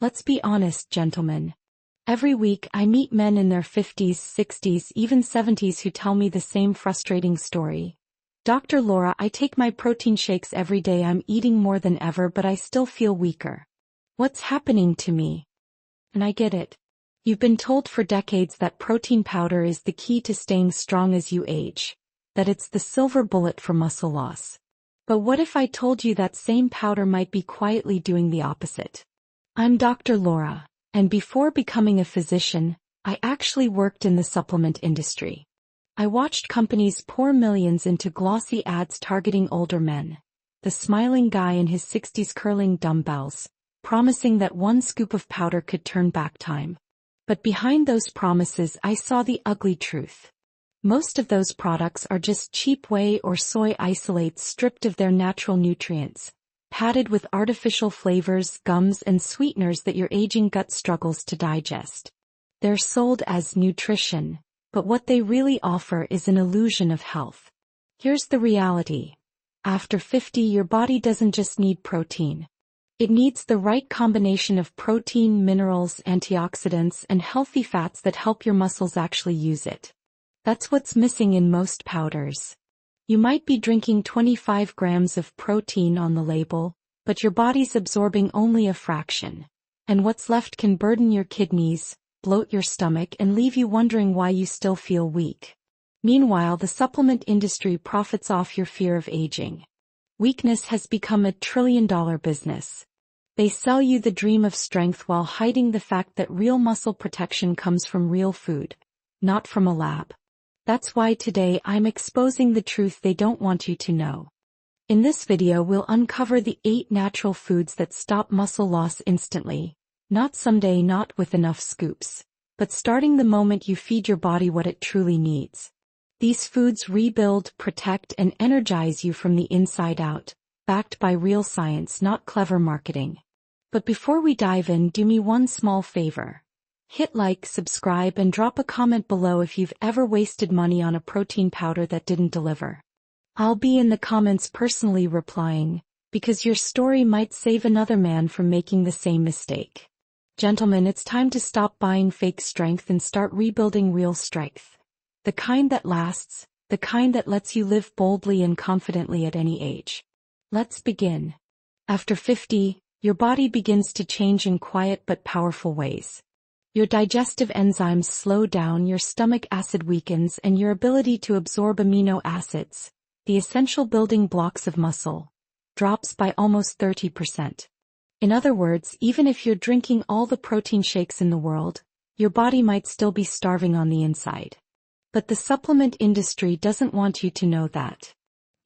Let's be honest, gentlemen. Every week I meet men in their 50s, 60s, even 70s who tell me the same frustrating story. Dr. Laura, I take my protein shakes every day. I'm eating more than ever, but I still feel weaker. What's happening to me? And I get it. You've been told for decades that protein powder is the key to staying strong as you age, that it's the silver bullet for muscle loss. But what if I told you that same powder might be quietly doing the opposite? I'm Dr. Laura, and before becoming a physician, I actually worked in the supplement industry. I watched companies pour millions into glossy ads targeting older men. The smiling guy in his 60s curling dumbbells, promising that one scoop of powder could turn back time. But behind those promises I saw the ugly truth. Most of those products are just cheap whey or soy isolates stripped of their natural nutrients, padded with artificial flavors, gums, and sweeteners that your aging gut struggles to digest. They're sold as nutrition, but what they really offer is an illusion of health. Here's the reality. After 50, your body doesn't just need protein. It needs the right combination of protein, minerals, antioxidants, and healthy fats that help your muscles actually use it. That's what's missing in most powders. You might be drinking 25 grams of protein on the label, but your body's absorbing only a fraction. And what's left can burden your kidneys, bloat your stomach, and leave you wondering why you still feel weak. Meanwhile, the supplement industry profits off your fear of aging. Weakness has become a trillion-dollar business. They sell you the dream of strength while hiding the fact that real muscle protection comes from real food, not from a lab. That's why today I'm exposing the truth they don't want you to know. In this video we'll uncover the 8 natural foods that stop muscle loss instantly, not someday, not with enough scoops, but starting the moment you feed your body what it truly needs. These foods rebuild, protect, and energize you from the inside out, backed by real science, not clever marketing. But before we dive in, do me one small favor. Hit like, subscribe, and drop a comment below if you've ever wasted money on a protein powder that didn't deliver. I'll be in the comments personally replying, because your story might save another man from making the same mistake. Gentlemen, it's time to stop buying fake strength and start rebuilding real strength. The kind that lasts, the kind that lets you live boldly and confidently at any age. Let's begin. After 50, your body begins to change in quiet but powerful ways. Your digestive enzymes slow down, your stomach acid weakens, and your ability to absorb amino acids, the essential building blocks of muscle, drops by almost 30%. In other words, even if you're drinking all the protein shakes in the world, your body might still be starving on the inside. But the supplement industry doesn't want you to know that.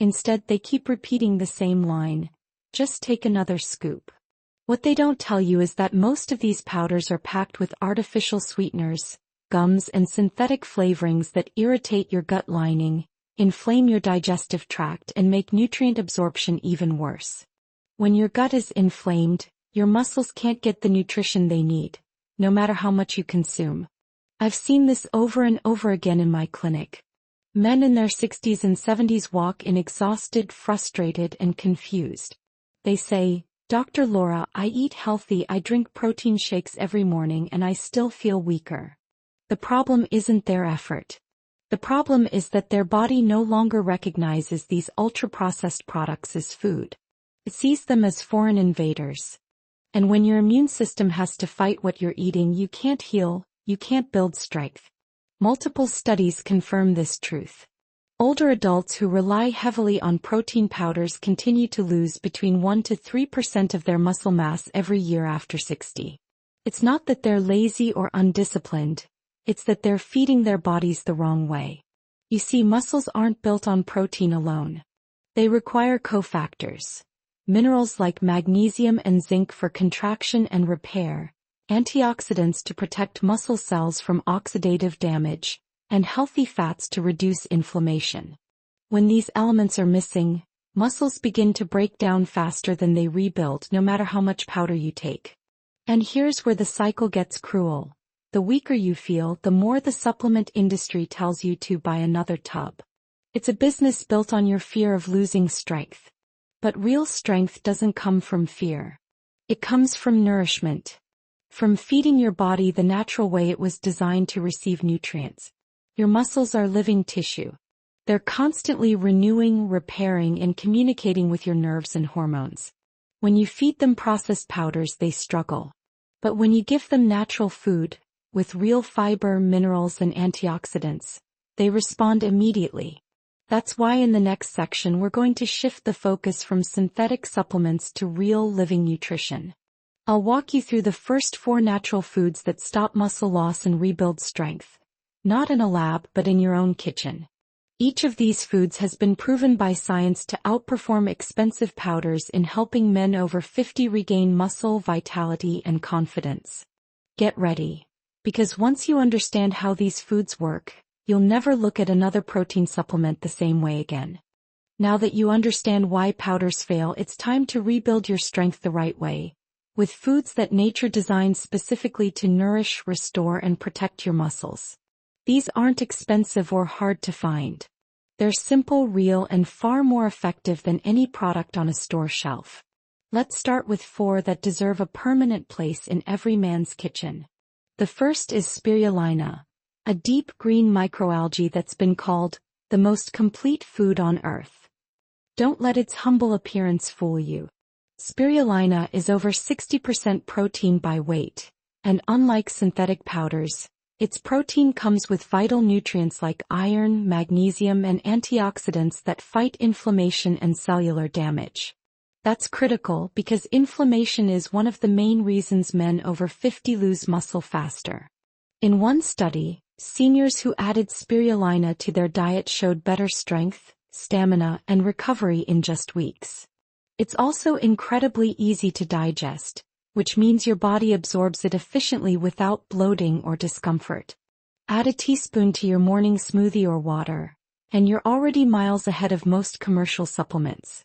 Instead, they keep repeating the same line, just take another scoop. What they don't tell you is that most of these powders are packed with artificial sweeteners, gums, and synthetic flavorings that irritate your gut lining, inflame your digestive tract, and make nutrient absorption even worse. When your gut is inflamed, your muscles can't get the nutrition they need, no matter how much you consume. I've seen this over and over again in my clinic. Men in their 60s and 70s walk in exhausted, frustrated, and confused. They say, "Dr. Laura, I eat healthy, I drink protein shakes every morning, and I still feel weaker." The problem isn't their effort. The problem is that their body no longer recognizes these ultra-processed products as food. It sees them as foreign invaders. And when your immune system has to fight what you're eating, you can't heal, you can't build strength. Multiple studies confirm this truth. Older adults who rely heavily on protein powders continue to lose between 1 to 3% of their muscle mass every year after 60. It's not that they're lazy or undisciplined, it's that they're feeding their bodies the wrong way. You see, muscles aren't built on protein alone. They require cofactors. Minerals like magnesium and zinc for contraction and repair, antioxidants to protect muscle cells from oxidative damage, and healthy fats to reduce inflammation. When these elements are missing, muscles begin to break down faster than they rebuild, no matter how much powder you take. And here's where the cycle gets cruel. The weaker you feel, the more the supplement industry tells you to buy another tub. It's a business built on your fear of losing strength. But real strength doesn't come from fear. It comes from nourishment. from feeding your body the natural way it was designed to receive nutrients. Your muscles are living tissue. They're constantly renewing, repairing, and communicating with your nerves and hormones. When you feed them processed powders, they struggle. But when you give them natural food, with real fiber, minerals, and antioxidants, they respond immediately. That's why in the next section we're going to shift the focus from synthetic supplements to real living nutrition. I'll walk you through the first 4 natural foods that stop muscle loss and rebuild strength. Not in a lab, but in your own kitchen. Each of these foods has been proven by science to outperform expensive powders in helping men over 50 regain muscle, vitality, and confidence. Get ready. Because once you understand how these foods work, you'll never look at another protein supplement the same way again. Now that you understand why powders fail, it's time to rebuild your strength the right way, with foods that nature designed specifically to nourish, restore, and protect your muscles. These aren't expensive or hard to find. They're simple, real, and far more effective than any product on a store shelf. Let's start with 4 that deserve a permanent place in every man's kitchen. The first is spirulina, a deep green microalgae that's been called the most complete food on Earth. Don't let its humble appearance fool you. Spirulina is over 60% protein by weight, and unlike synthetic powders, its protein comes with vital nutrients like iron, magnesium, and antioxidants that fight inflammation and cellular damage. That's critical because inflammation is one of the main reasons men over 50 lose muscle faster. In one study, seniors who added spirulina to their diet showed better strength, stamina, and recovery in just weeks. It's also incredibly easy to digest, which means your body absorbs it efficiently without bloating or discomfort. Add a teaspoon to your morning smoothie or water, and you're already miles ahead of most commercial supplements.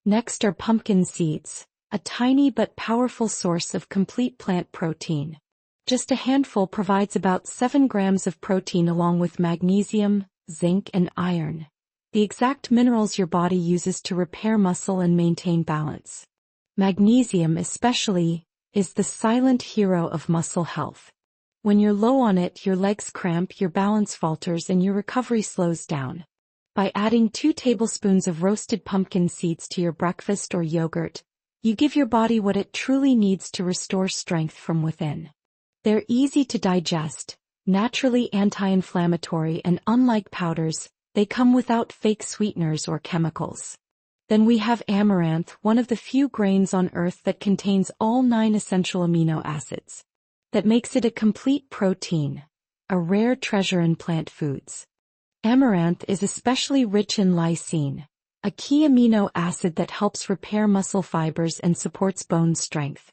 Next are pumpkin seeds, a tiny but powerful source of complete plant protein. Just a handful provides about 7 grams of protein along with magnesium, zinc, and iron, the exact minerals your body uses to repair muscle and maintain balance. Magnesium especially is the silent hero of muscle health. When you're low on it, your legs cramp, your balance falters, and your recovery slows down. By adding 2 tablespoons of roasted pumpkin seeds to your breakfast or yogurt, you give your body what it truly needs to restore strength from within. They're easy to digest, naturally anti-inflammatory, and unlike powders, they come without fake sweeteners or chemicals. Then we have amaranth, one of the few grains on Earth that contains all 9 essential amino acids. That makes it a complete protein, a rare treasure in plant foods. Amaranth is especially rich in lysine, a key amino acid that helps repair muscle fibers and supports bone strength.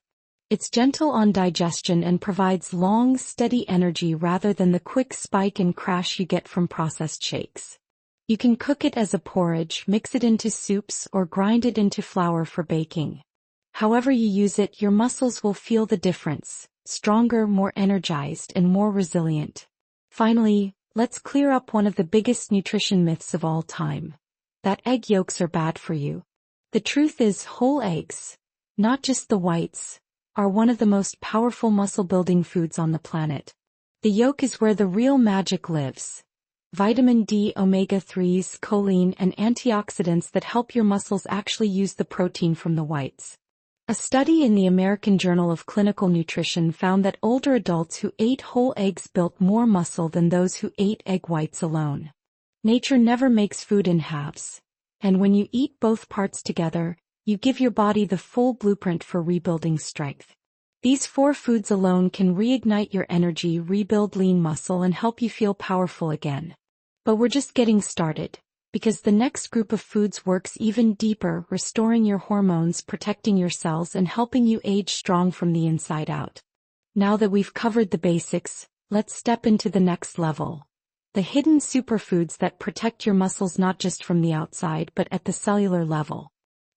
It's gentle on digestion and provides long, steady energy rather than the quick spike and crash you get from processed shakes. You can cook it as a porridge, mix it into soups, or grind it into flour for baking. However you use it, your muscles will feel the difference, stronger, more energized, and more resilient. Finally, let's clear up one of the biggest nutrition myths of all time. That egg yolks are bad for you. The truth is, whole eggs, not just the whites, are one of the most powerful muscle-building foods on the planet. The yolk is where the real magic lives. Vitamin D, omega-3s, choline, and antioxidants that help your muscles actually use the protein from the whites. A study in the American Journal of Clinical Nutrition found that older adults who ate whole eggs built more muscle than those who ate egg whites alone. Nature never makes food in halves, and when you eat both parts together, you give your body the full blueprint for rebuilding strength. These 4 foods alone can reignite your energy, rebuild lean muscle, and help you feel powerful again. But we're just getting started, because the next group of foods works even deeper, restoring your hormones, protecting your cells, and helping you age strong from the inside out. Now that we've covered the basics, let's step into the next level. The hidden superfoods that protect your muscles not just from the outside but at the cellular level.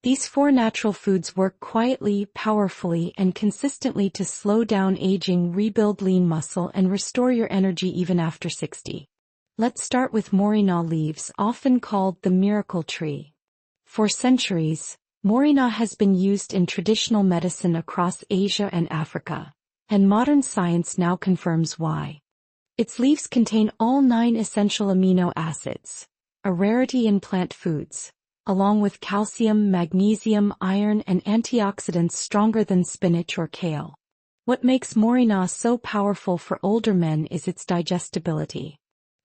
These 4 natural foods work quietly, powerfully, and consistently to slow down aging, rebuild lean muscle, and restore your energy even after 60. Let's start with moringa leaves, often called the miracle tree. For centuries, moringa has been used in traditional medicine across Asia and Africa, and modern science now confirms why. Its leaves contain all 9 essential amino acids, a rarity in plant foods, along with calcium, magnesium, iron, and antioxidants stronger than spinach or kale. What makes moringa so powerful for older men is its digestibility.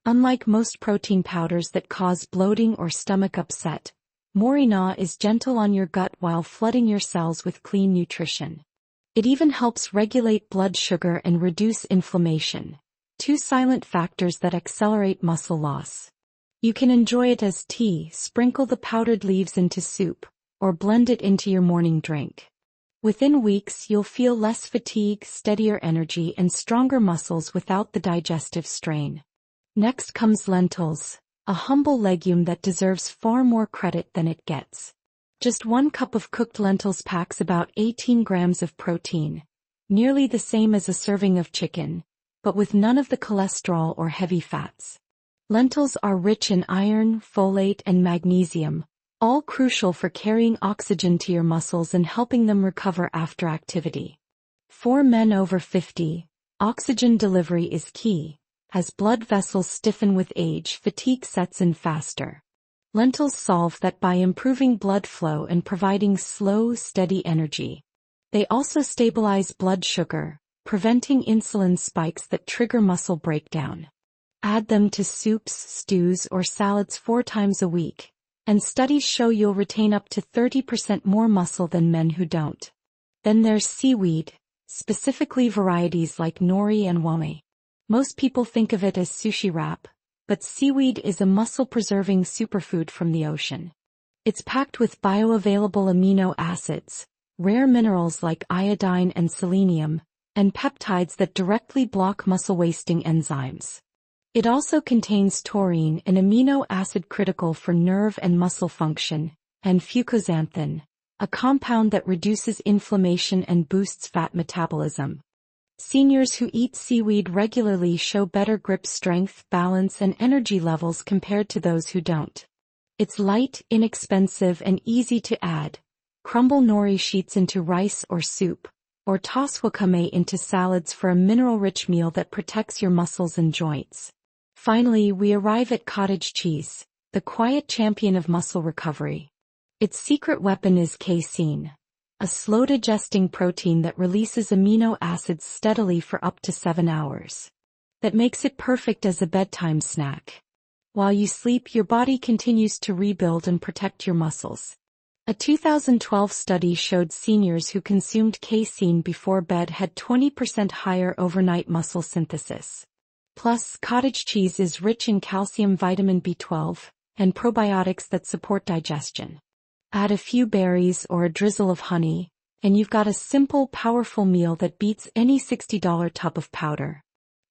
Unlike most protein powders that cause bloating or stomach upset, moringa is gentle on your gut while flooding your cells with clean nutrition. It even helps regulate blood sugar and reduce inflammation, 2 silent factors that accelerate muscle loss. You can enjoy it as tea, sprinkle the powdered leaves into soup, or blend it into your morning drink. Within weeks you'll feel less fatigue, steadier energy, and stronger muscles without the digestive strain. Next comes lentils, a humble legume that deserves far more credit than it gets. Just 1 cup of cooked lentils packs about 18 grams of protein, nearly the same as a serving of chicken, but with none of the cholesterol or heavy fats. Lentils are rich in iron, folate, and magnesium, all crucial for carrying oxygen to your muscles and helping them recover after activity. For men over 50, oxygen delivery is key. As blood vessels stiffen with age, fatigue sets in faster. Lentils solve that by improving blood flow and providing slow, steady energy. They also stabilize blood sugar, preventing insulin spikes that trigger muscle breakdown. Add them to soups, stews, or salads 4 times a week, and studies show you'll retain up to 30% more muscle than men who don't. Then there's seaweed, specifically varieties like nori and wame. Most people think of it as sushi wrap, but seaweed is a muscle-preserving superfood from the ocean. It's packed with bioavailable amino acids, rare minerals like iodine and selenium, and peptides that directly block muscle-wasting enzymes. It also contains taurine, an amino acid critical for nerve and muscle function, and fucoxanthin, a compound that reduces inflammation and boosts fat metabolism. Seniors who eat seaweed regularly show better grip strength, balance, and energy levels compared to those who don't. It's light, inexpensive, and easy to add. Crumble nori sheets into rice or soup, or toss wakame into salads for a mineral-rich meal that protects your muscles and joints. Finally, we arrive at cottage cheese, the quiet champion of muscle recovery. Its secret weapon is casein, a slow-digesting protein that releases amino acids steadily for up to 7 hours. That makes it perfect as a bedtime snack. While you sleep, your body continues to rebuild and protect your muscles. A 2012 study showed seniors who consumed casein before bed had 20% higher overnight muscle synthesis. Plus, cottage cheese is rich in calcium, vitamin B12, and probiotics that support digestion. Add a few berries or a drizzle of honey, and you've got a simple, powerful meal that beats any $60 tub of powder.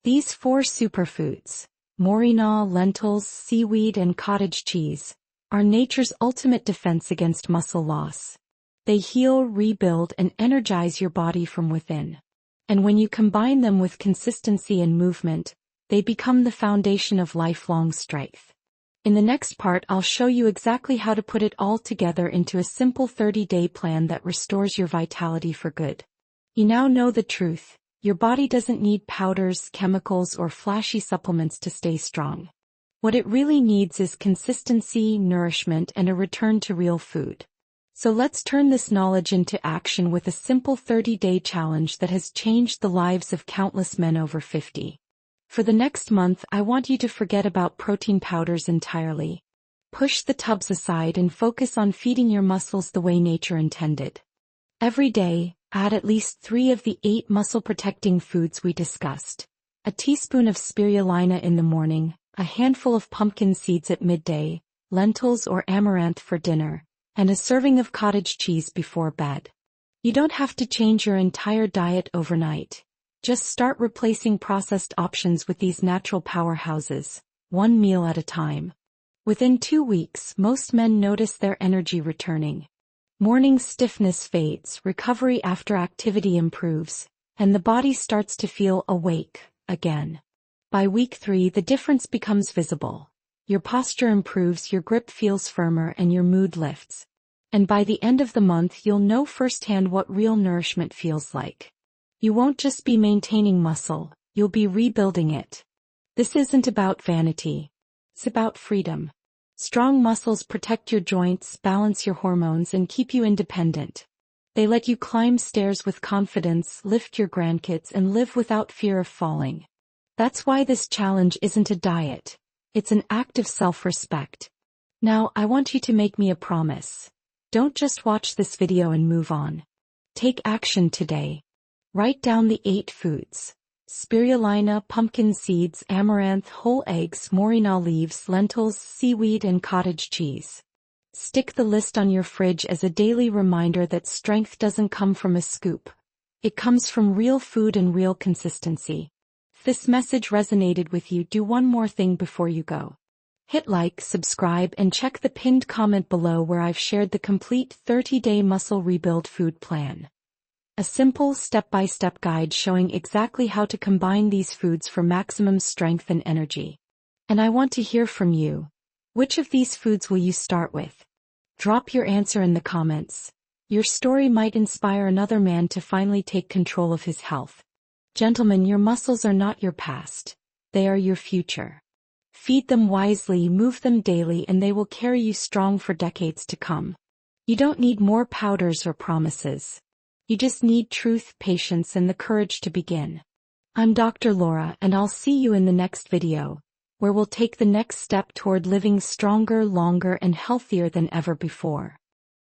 These 4 superfoods, moringa, lentils, seaweed, and cottage cheese, are nature's ultimate defense against muscle loss. They heal, rebuild, and energize your body from within. And when you combine them with consistency and movement, they become the foundation of lifelong strength. In the next part, I'll show you exactly how to put it all together into a simple 30-day plan that restores your vitality for good. You now know the truth. Your body doesn't need powders, chemicals, or flashy supplements to stay strong. What it really needs is consistency, nourishment, and a return to real food. So let's turn this knowledge into action with a simple 30-day challenge that has changed the lives of countless men over 50. For the next month, I want you to forget about protein powders entirely. Push the tubs aside and focus on feeding your muscles the way nature intended. Every day, add at least 3 of the 8 muscle-protecting foods we discussed. A teaspoon of spirulina in the morning, a handful of pumpkin seeds at midday, lentils or amaranth for dinner, and a serving of cottage cheese before bed. You don't have to change your entire diet overnight. Just start replacing processed options with these natural powerhouses, 1 meal at a time. Within 2 weeks, most men notice their energy returning. Morning stiffness fades, recovery after activity improves, and the body starts to feel awake again. By week 3, the difference becomes visible. Your posture improves, your grip feels firmer, and your mood lifts. And by the end of the month, you'll know firsthand what real nourishment feels like. You won't just be maintaining muscle, you'll be rebuilding it. This isn't about vanity. It's about freedom. Strong muscles protect your joints, balance your hormones, and keep you independent. They let you climb stairs with confidence, lift your grandkids, and live without fear of falling. That's why this challenge isn't a diet. It's an act of self-respect. Now, I want you to make me a promise. Don't just watch this video and move on. Take action today. Write down the 8 foods: spirulina, pumpkin seeds, amaranth, whole eggs, moringa leaves, lentils, seaweed, and cottage cheese. Stick the list on your fridge as a daily reminder that strength doesn't come from a scoop. It comes from real food and real consistency. If this message resonated with you, do one more thing before you go. Hit like, subscribe, and check the pinned comment below where I've shared the complete 30-day muscle rebuild food plan. A simple step-by-step guide showing exactly how to combine these foods for maximum strength and energy. And I want to hear from you. Which of these foods will you start with? Drop your answer in the comments. Your story might inspire another man to finally take control of his health. Gentlemen, your muscles are not your past. They are your future. Feed them wisely, move them daily, and they will carry you strong for decades to come. You don't need more powders or promises. You just need truth, patience, and the courage to begin. I'm Dr. Laura, and I'll see you in the next video, where we'll take the next step toward living stronger, longer, and healthier than ever before.